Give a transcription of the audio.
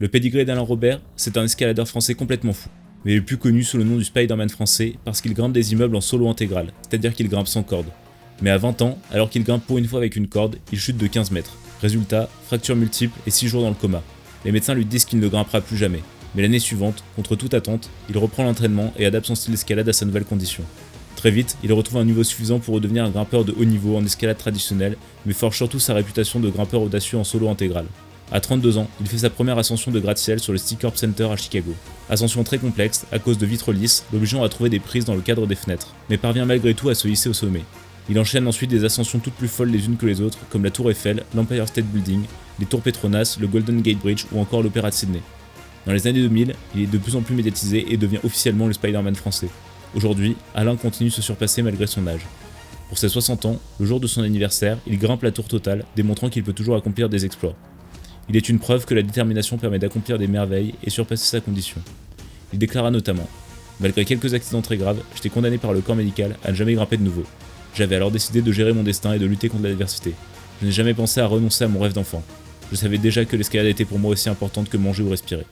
Le pédigré d'Alain Robert, c'est un escaladeur français complètement fou. Mais il est plus connu sous le nom du Spider-Man français parce qu'il grimpe des immeubles en solo intégral, c'est-à-dire qu'il grimpe sans corde. Mais à 20 ans, alors qu'il grimpe pour une fois avec une corde, il chute de 15 mètres. Résultat, fractures multiples et 6 jours dans le coma. Les médecins lui disent qu'il ne grimpera plus jamais. Mais l'année suivante, contre toute attente, il reprend l'entraînement et adapte son style d'escalade à sa nouvelle condition. Très vite, il retrouve un niveau suffisant pour redevenir un grimpeur de haut niveau en escalade traditionnelle, mais forge surtout sa réputation de grimpeur audacieux en solo intégral. À 32 ans, il fait sa première ascension de gratte-ciel sur le Sticker Center à Chicago. Ascension très complexe à cause de vitres lisses, l'obligeant à trouver des prises dans le cadre des fenêtres, mais parvient malgré tout à se hisser au sommet. Il enchaîne ensuite des ascensions toutes plus folles les unes que les autres, comme la Tour Eiffel, l'Empire State Building, les Tours Petronas, le Golden Gate Bridge ou encore l'Opéra de Sydney. Dans les années 2000, il est de plus en plus médiatisé et devient officiellement le Spider-Man français. Aujourd'hui, Alain continue de se surpasser malgré son âge. Pour ses 60 ans, le jour de son anniversaire, il grimpe la tour totale, démontrant qu'il peut toujours accomplir des exploits. Il est une preuve que la détermination permet d'accomplir des merveilles et surpasser sa condition. Il déclara notamment « Malgré quelques accidents très graves, j'étais condamné par le corps médical à ne jamais grimper de nouveau. J'avais alors décidé de gérer mon destin et de lutter contre l'adversité. Je n'ai jamais pensé à renoncer à mon rêve d'enfant. Je savais déjà que l'escalade était pour moi aussi importante que manger ou respirer. »